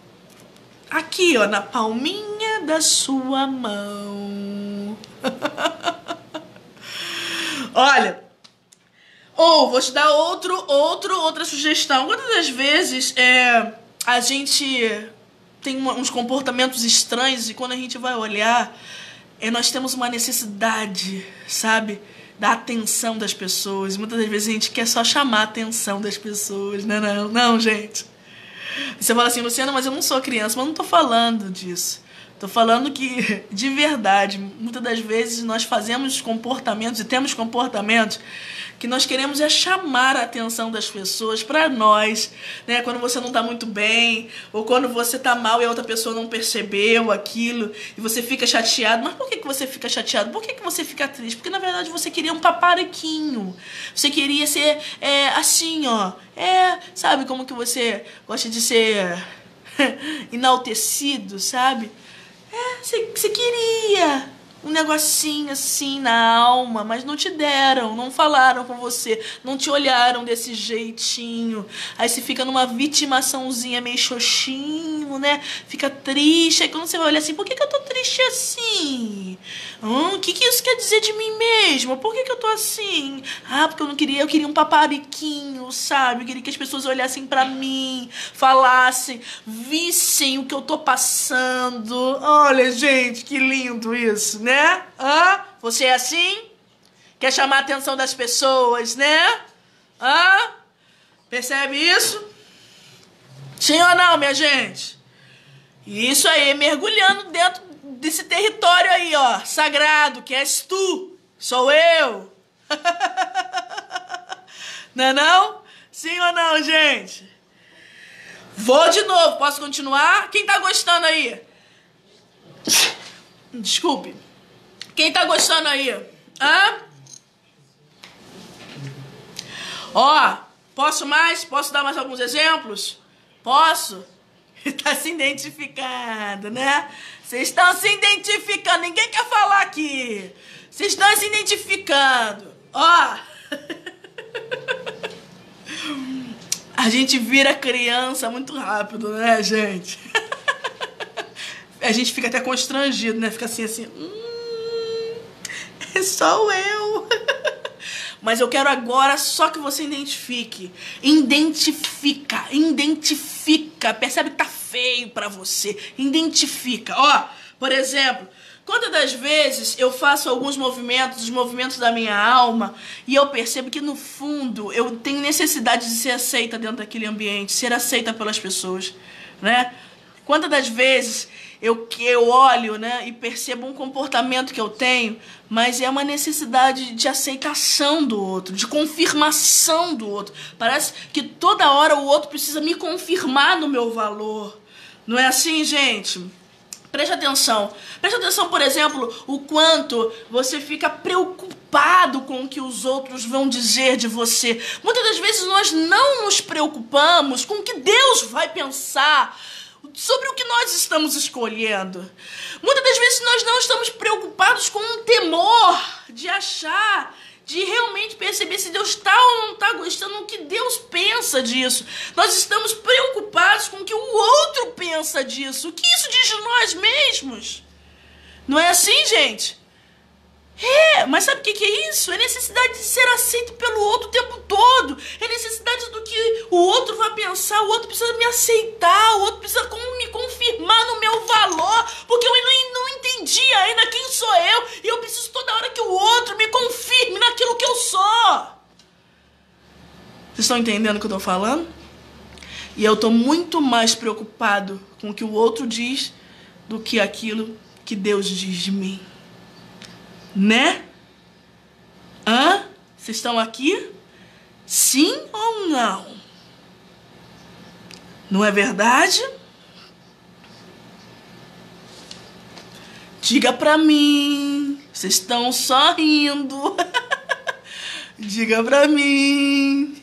Aqui, ó, na palminha da sua mão. Olha, vou te dar outra sugestão. Quantas das vezes a gente tem uns comportamentos estranhos e quando a gente vai olhar, nós temos uma necessidade, sabe, da atenção das pessoas. Muitas das vezes a gente quer só chamar a atenção das pessoas, né? Não, gente. Você fala assim, Luciana, mas eu não sou criança. Mas eu não tô falando disso. Tô falando que, de verdade, muitas das vezes nós fazemos comportamentos e temos comportamentos que nós queremos chamar a atenção das pessoas pra nós, né? Quando você não tá muito bem, ou quando você tá mal e a outra pessoa não percebeu aquilo, e você fica chateado. Mas por que você fica chateado? Por que você fica triste? Porque, na verdade, você queria um papariquinho. Você queria ser, assim, ó. Sabe como que você gosta de ser enaltecido, sabe? Você queria um negocinho assim na alma, mas não te deram, não falaram com você, não te olharam desse jeitinho. Aí você fica numa vitimaçãozinha meio xoxinho, né? Fica triste. Aí quando você vai olhar assim, por que eu tô triste assim? O que isso quer dizer de mim mesma? Por que eu tô assim? Porque eu queria um papariquinho, sabe? Eu queria que as pessoas olhassem pra mim, falassem, vissem o que eu tô passando. Olha, gente, que lindo isso, né? Você é assim? Quer chamar a atenção das pessoas, né? Percebe isso? Sim ou não, minha gente? Isso aí, mergulhando dentro desse território aí, ó, sagrado, que és tu, sou eu. Não? Sim ou não, gente? Vou de novo, posso continuar? Quem tá gostando aí? Desculpe. Quem tá gostando aí? Posso mais? Posso dar mais alguns exemplos? Posso? Tá se identificando, né? Vocês estão se identificando. Ninguém quer falar aqui. Vocês estão se identificando. A gente vira criança muito rápido, né, gente? A gente fica até constrangido, né? Fica assim, sou eu. Mas eu quero agora só que você identifique. Identifica. Percebe que tá feio pra você. Identifica. Por exemplo, quantas das vezes eu faço alguns movimentos, os movimentos da minha alma, e eu percebo que no fundo eu tenho necessidade de ser aceita dentro daquele ambiente, ser aceita pelas pessoas, né? Quantas das vezes eu olho, né, e percebo um comportamento que eu tenho, mas é uma necessidade de aceitação do outro, de confirmação do outro. Parece que toda hora o outro precisa me confirmar no meu valor. Não é assim, gente? Preste atenção. Preste atenção, por exemplo, o quanto você fica preocupado com o que os outros vão dizer de você. Muitas das vezes nós não nos preocupamos com o que Deus vai pensar sobre o que nós estamos escolhendo. Muitas das vezes nós não estamos preocupados com um temor de achar, de realmente perceber se Deus está ou não está gostando do que Deus pensa disso. Nós estamos preocupados com o que o outro pensa disso. O que isso diz de nós mesmos? Não é assim, gente? Mas sabe o que é isso? É necessidade de ser aceito pelo outro o tempo todo. É necessidade do que o outro vai pensar. O outro precisa me aceitar. O outro precisa me confirmar no meu valor. Porque eu não entendi ainda quem sou eu. E eu preciso toda hora que o outro me confirme naquilo que eu sou. Vocês estão entendendo o que eu tô falando? E eu tô muito mais preocupado com o que o outro diz do que aquilo que Deus diz de mim. Né? Hã? Vocês estão aqui? Sim ou não? Não é verdade? Diga pra mim. Vocês estão só rindo. Diga pra mim.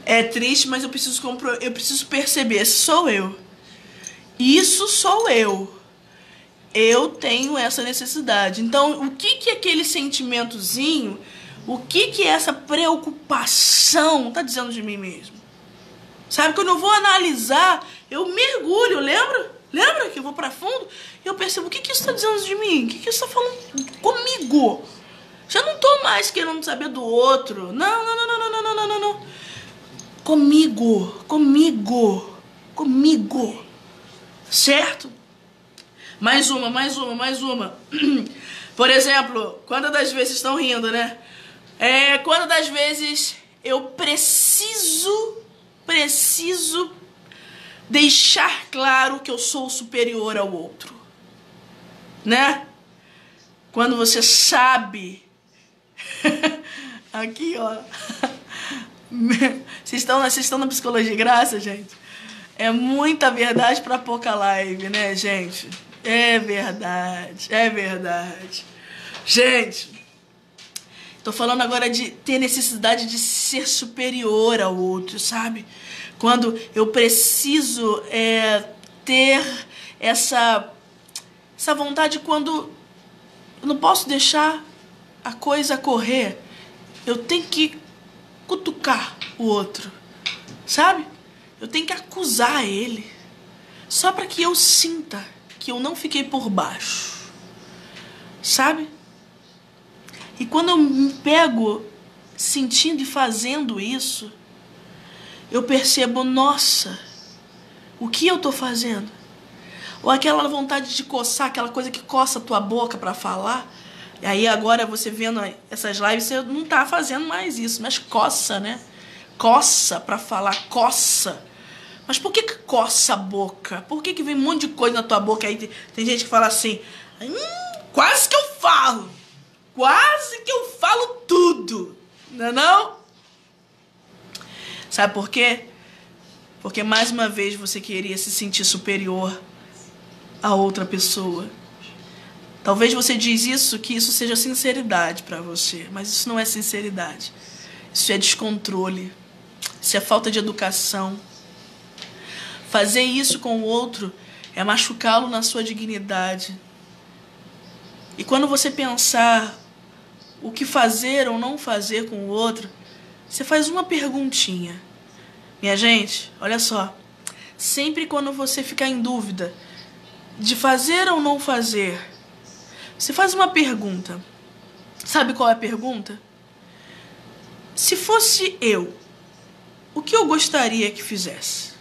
É triste, mas eu preciso perceber. Sou eu. Isso sou eu. Eu tenho essa necessidade. Então, o que é aquele sentimentozinho? O que é essa preocupação tá dizendo de mim mesmo? Sabe, quando eu vou analisar, eu mergulho, lembra? Lembra que eu vou pra fundo? E eu percebo, o que isso tá dizendo de mim? O que isso tá falando comigo? Já não tô mais querendo saber do outro. Não. Comigo. Certo? Mais uma. Por exemplo, quantas das vezes estão rindo, né? Quantas das vezes eu preciso deixar claro que eu sou superior ao outro, né? Quando você sabe... Aqui, ó. Vocês estão na psicologia de graça, gente? É muita verdade pra pouca live, né, gente? É verdade. Gente, tô falando agora de ter necessidade de ser superior ao outro, sabe? Quando eu preciso ter essa vontade, quando eu não posso deixar a coisa correr, eu tenho que cutucar o outro, sabe? Eu tenho que acusar ele, só para que eu sinta que eu não fiquei por baixo, sabe? E quando eu me pego sentindo e fazendo isso, eu percebo, nossa, o que eu tô fazendo? Ou aquela vontade de coçar, aquela coisa que coça a tua boca para falar. E aí agora você vendo essas lives, você não tá fazendo mais isso, mas coça, né? Coça para falar, coça. Mas por que coça a boca? Por que vem um monte de coisa na tua boca? Aí tem gente que fala assim, quase que eu falo. Quase que eu falo tudo. Não é não? Sabe por quê? Porque mais uma vez você queria se sentir superior a outra pessoa. Talvez você diz isso, que isso seja sinceridade para você, mas isso não é sinceridade. Isso é descontrole. Isso é falta de educação. Fazer isso com o outro é machucá-lo na sua dignidade. E quando você pensar o que fazer ou não fazer com o outro, você faz uma perguntinha. Minha gente, olha só. Sempre quando você ficar em dúvida de fazer ou não fazer, você faz uma pergunta. Sabe qual é a pergunta? Se fosse eu, o que eu gostaria que fizesse?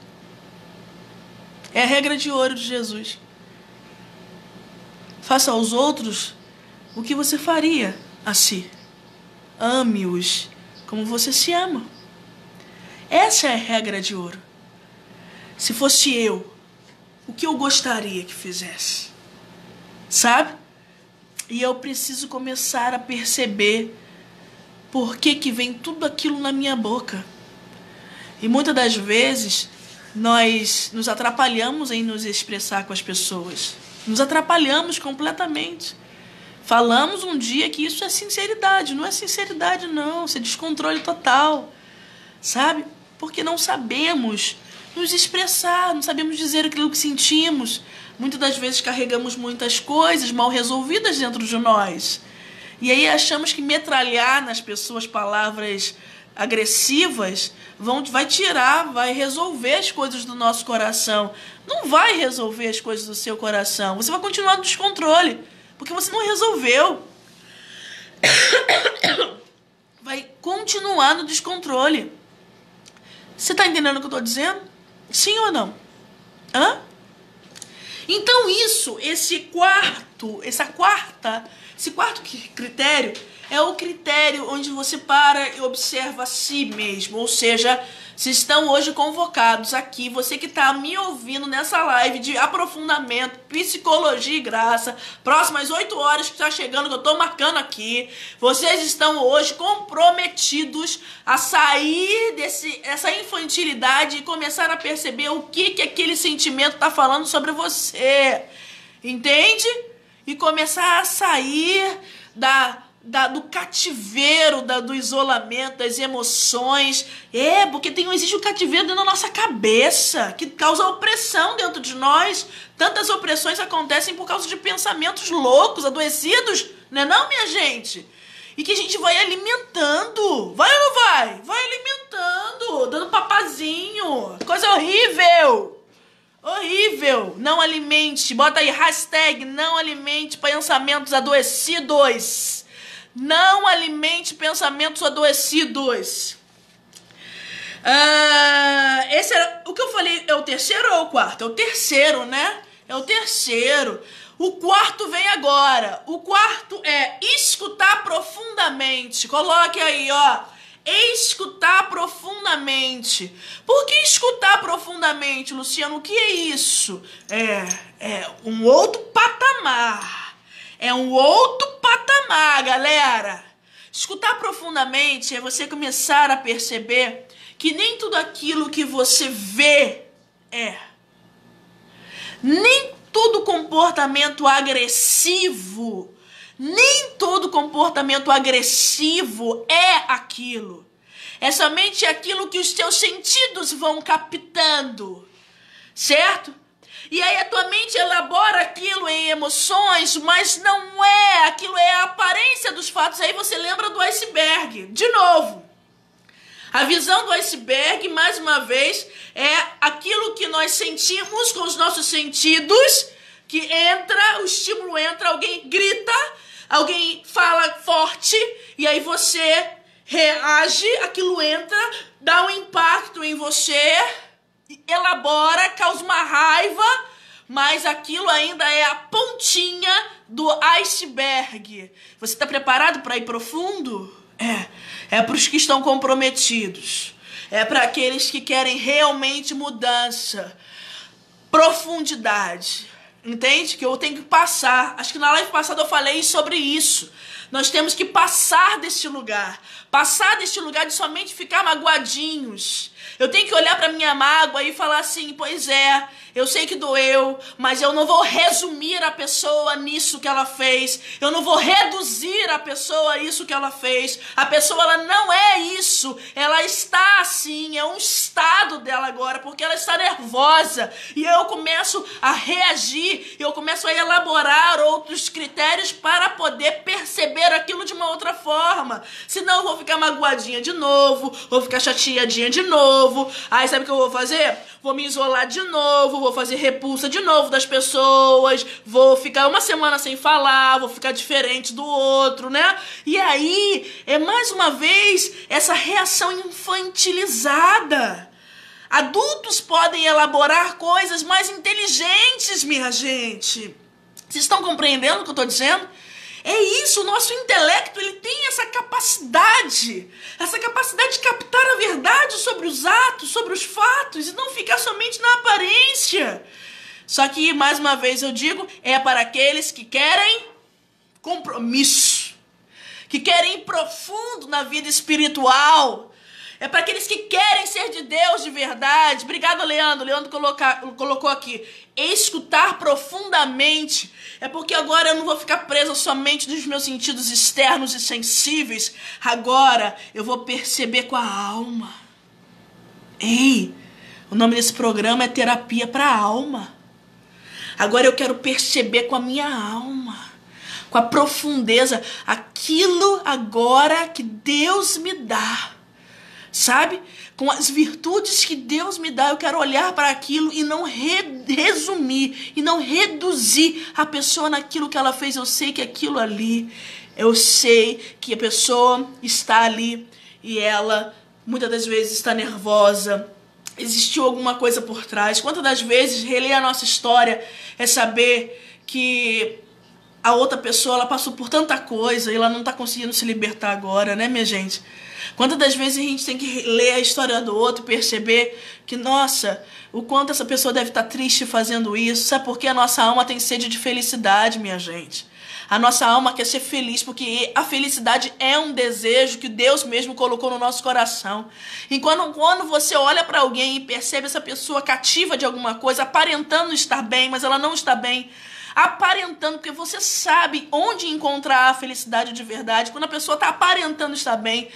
É a regra de ouro de Jesus. Faça aos outros o que você faria a si. Ame-os como você se ama. Essa é a regra de ouro. Se fosse eu, o que eu gostaria que fizesse? Sabe? E eu preciso começar a perceber por que vem tudo aquilo na minha boca. E muitas das vezes nós nos atrapalhamos em nos expressar com as pessoas. Nos atrapalhamos completamente. Falamos um dia que isso é sinceridade. Não é sinceridade, não. Isso é descontrole total. Sabe? Porque não sabemos nos expressar, não sabemos dizer aquilo que sentimos. Muitas das vezes carregamos muitas coisas mal resolvidas dentro de nós. E aí achamos que metralhar nas pessoas palavras agressivas vai resolver as coisas do nosso coração. Não vai resolver as coisas do seu coração. Você vai continuar no descontrole, porque você não resolveu. Vai continuar no descontrole. Você está entendendo o que eu estou dizendo? Sim ou não? Hã? Então esse quarto esse quarto critério é o critério onde você para e observa a si mesmo. Ou seja, se estão hoje convocados aqui, você que está me ouvindo nessa live de aprofundamento, psicologia e graça, próximas 8 horas que está chegando, que eu estou marcando aqui, vocês estão hoje comprometidos a sair dessa infantilidade e começar a perceber o que aquele sentimento está falando sobre entende? E começar a sair do cativeiro, do isolamento, das emoções. Porque existe o cativeiro dentro da nossa cabeça, que causa opressão dentro de nós. Tantas opressões acontecem por causa de pensamentos loucos, adoecidos, não é não, minha gente? E que a gente vai alimentando. Vai ou não vai? Vai alimentando, dando papazinho. Coisa horrível. Horrível. Não alimente. Bota aí, hashtag não alimente pensamentos adoecidos. Não alimente pensamentos adoecidos. Esse era o que eu falei. É o terceiro ou o quarto? É o terceiro, né? É o terceiro. O quarto vem agora. O quarto é escutar profundamente. Coloque aí, ó. Escutar profundamente. Por que escutar profundamente, Luciano? O que é isso? É um outro patamar. É um outro patamar, galera. Escutar profundamente é você começar a perceber que nem tudo aquilo que você vê é. Nem todo comportamento agressivo, nem todo comportamento agressivo é aquilo. É somente aquilo que os teus sentidos vão captando, certo? E aí a tua mente elabora aquilo em emoções, mas não é, aquilo é a aparência dos fatos. Aí você lembra do iceberg, de novo. A visão do iceberg, mais uma vez, é aquilo que nós sentimos com os nossos sentidos, que entra, o estímulo entra, alguém grita, alguém fala forte, e aí você reage, aquilo entra, dá um impacto em você, elabora, causa uma raiva, mas aquilo ainda é a pontinha do iceberg. Você está preparado para ir profundo? É para os que estão comprometidos. É para aqueles que querem realmente mudança, profundidade. Entende? Que eu tenho que passar. Acho que na live passada eu falei sobre isso. Nós temos que passar deste lugar. Passar deste lugar de somente ficar magoadinhos. Eu tenho que olhar para minha mágoa e falar assim, pois é, eu sei que doeu, mas eu não vou resumir a pessoa nisso que ela fez. Eu não vou reduzir a pessoa a isso que ela fez. A pessoa, ela não é isso. Ela está assim, é um estado dela agora, porque ela está nervosa. E eu começo a reagir, eu começo a elaborar outros critérios para poder perceber aquilo de uma outra forma. Senão eu vou ficar magoadinha de novo, vou ficar chateadinha de novo. Aí sabe o que eu vou fazer? Vou me isolar de novo, vou fazer repulsa de novo das pessoas, vou ficar uma semana sem falar, vou ficar diferente do outro, né? E aí, é mais uma vez essa reação infantilizada. Adultos podem elaborar coisas mais inteligentes, minha gente. Vocês estão compreendendo o que eu estou dizendo? É isso, o nosso intelecto, ele tem essa capacidade de captar a verdade sobre os atos, sobre os fatos, e não ficar somente na aparência. Só que, mais uma vez eu digo, é para aqueles que querem compromisso, que querem ir profundo na vida espiritual. É para aqueles que querem ser de Deus de verdade. Obrigado, Leandro. Leandro colocou aqui. Escutar profundamente. É porque agora eu não vou ficar presa somente nos meus sentidos externos e sensíveis. Agora eu vou perceber com a alma. Ei, o nome desse programa é Terapia para a Alma. Agora eu quero perceber com a minha alma, com a profundeza, aquilo agora que Deus me dá. Sabe? Com as virtudes que Deus me dá, eu quero olhar para aquilo e não resumir, e não reduzir a pessoa naquilo que ela fez. Eu sei que aquilo ali, eu sei que a pessoa está ali e ela muitas das vezes está nervosa. Existiu alguma coisa por trás. Quantas das vezes reler a nossa história é saber que a outra pessoa, ela passou por tanta coisa e ela não tá conseguindo se libertar agora, né, minha gente? Quantas das vezes a gente tem que ler a história do outro e perceber que, nossa, o quanto essa pessoa deve estar triste fazendo isso. Sabe por quê? A nossa alma tem sede de felicidade, minha gente. A nossa alma quer ser feliz porque a felicidade é um desejo que Deus mesmo colocou no nosso coração. E quando você olha para alguém e percebe essa pessoa cativa de alguma coisa, aparentando estar bem, mas ela não está bem, aparentando, porque você sabe onde encontrar a felicidade de verdade. Quando a pessoa está aparentando estar bem,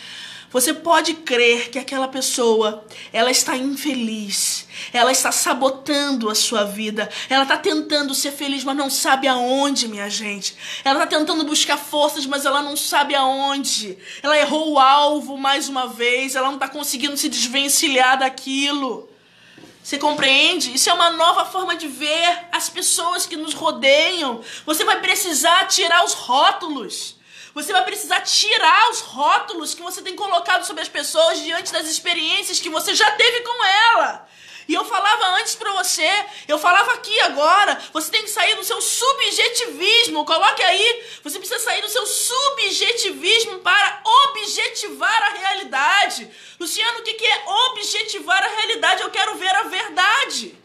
você pode crer que aquela pessoa, ela está infeliz, ela está sabotando a sua vida, ela está tentando ser feliz, mas não sabe aonde, minha gente. Ela está tentando buscar forças, mas ela não sabe aonde. Ela errou o alvo mais uma vez, ela não está conseguindo se desvencilhar daquilo. Você compreende? Isso é uma nova forma de ver as pessoas que nos rodeiam. Você vai precisar tirar os rótulos. Você vai precisar tirar os rótulos que você tem colocado sobre as pessoas diante das experiências que você já teve com ela. E eu falava antes pra você, eu falava aqui agora, você tem que sair do seu subjetivismo, coloque aí, você precisa sair do seu subjetivismo para objetivar a realidade. Luciano, o que é objetivar a realidade? Eu quero ver a verdade.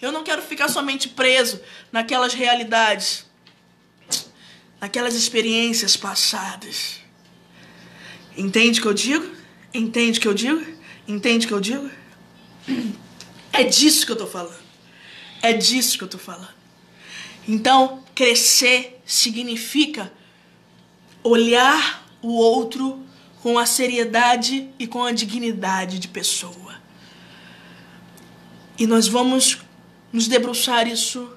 Eu não quero ficar somente preso naquelas realidades, naquelas experiências passadas. Entende o que eu digo? Entende o que eu digo? Entende o que eu digo? É disso que eu tô falando. É disso que eu tô falando. Então, crescer significa olhar o outro com a seriedade e com a dignidade de pessoa. E nós vamos nos debruçar isso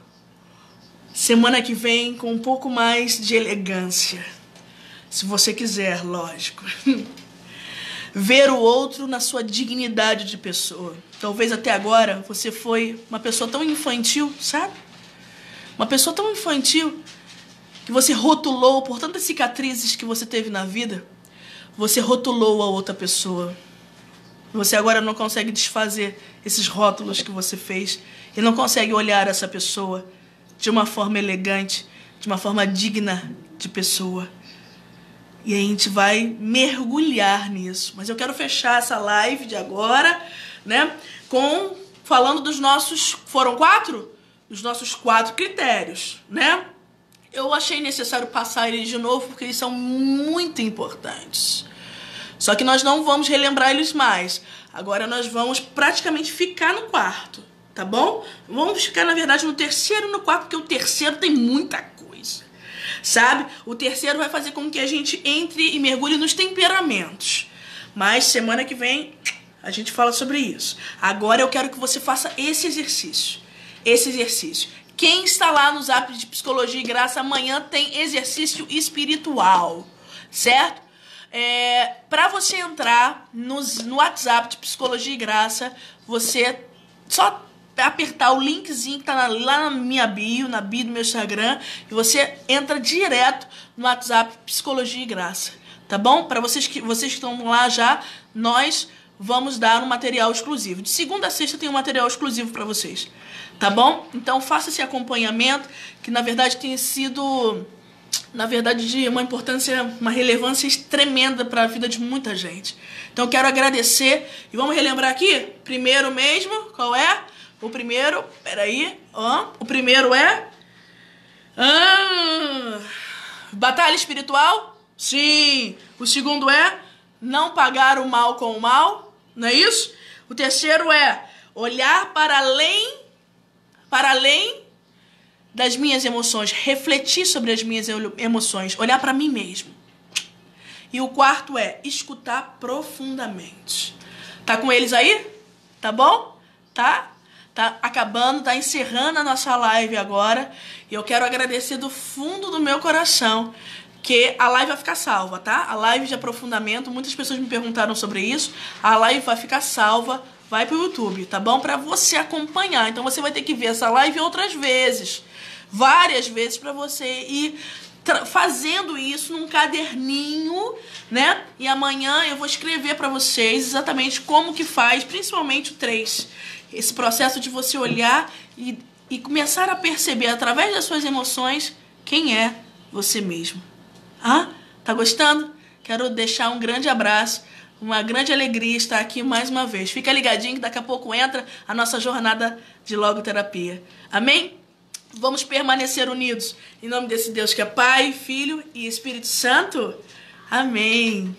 semana que vem com um pouco mais de elegância. Se você quiser, lógico. Ver o outro na sua dignidade de pessoa. Talvez até agora você foi uma pessoa tão infantil, sabe? Uma pessoa tão infantil que você rotulou por tantas cicatrizes que você teve na vida. Você rotulou a outra pessoa. Você agora não consegue desfazer esses rótulos que você fez e não consegue olhar essa pessoa de uma forma elegante, de uma forma digna de pessoa. E a gente vai mergulhar nisso. Mas eu quero fechar essa live de agora, né, falando dos nossos... Foram 4? Dos nossos 4 critérios, né? Eu achei necessário passar eles de novo porque eles são muito importantes. Só que nós não vamos relembrar eles mais. Agora nós vamos praticamente ficar no 4, tá bom? Vamos ficar, na verdade, no 3º e no 4, porque o 3º tem muita coisa, sabe? O 3º vai fazer com que a gente entre e mergulhe nos temperamentos. Mas semana que vem a gente fala sobre isso. Agora eu quero que você faça esse exercício. Esse exercício. Quem está lá no Zap de Psicologia e Graça, amanhã tem exercício espiritual, certo? Para você entrar no WhatsApp de Psicologia e Graça, você só apertar o linkzinho que tá lá na minha bio, na bio do meu Instagram, e você entra direto no WhatsApp Psicologia e Graça, tá bom? Para vocês que estão lá já, nós vamos dar um material exclusivo. De segunda a sexta tem um material exclusivo para vocês, tá bom? Então faça esse acompanhamento, que na verdade tem sido, na verdade, de uma importância, uma relevância tremenda para a vida de muita gente. Então eu quero agradecer, e vamos relembrar aqui, primeiro mesmo, qual é? O primeiro, peraí, o primeiro é... batalha espiritual? Sim. O segundo é não pagar o mal com o mal, não é isso? O terceiro é olhar para além das minhas emoções, refletir sobre as minhas emoções, olhar para mim mesmo. E o quarto é escutar profundamente. Tá com eles aí? Tá bom? Tá acabando, tá encerrando a nossa live agora. E eu quero agradecer do fundo do meu coração que a live vai ficar salva, tá? A live de aprofundamento, muitas pessoas me perguntaram sobre isso. A live vai ficar salva, vai pro YouTube, tá bom? Pra você acompanhar. Então você vai ter que ver essa live outras vezes. Várias vezes pra você ir fazendo isso num caderninho, né? E amanhã eu vou escrever pra vocês exatamente como que faz, principalmente o 3. Esse processo de você olhar e começar a perceber através das suas emoções quem é você mesmo. Ah, tá gostando? Quero deixar um grande abraço, uma grande alegria estar aqui mais uma vez. Fica ligadinho que daqui a pouco entra a nossa jornada de logoterapia. Amém? Vamos permanecer unidos em nome desse Deus que é Pai, Filho e Espírito Santo. Amém.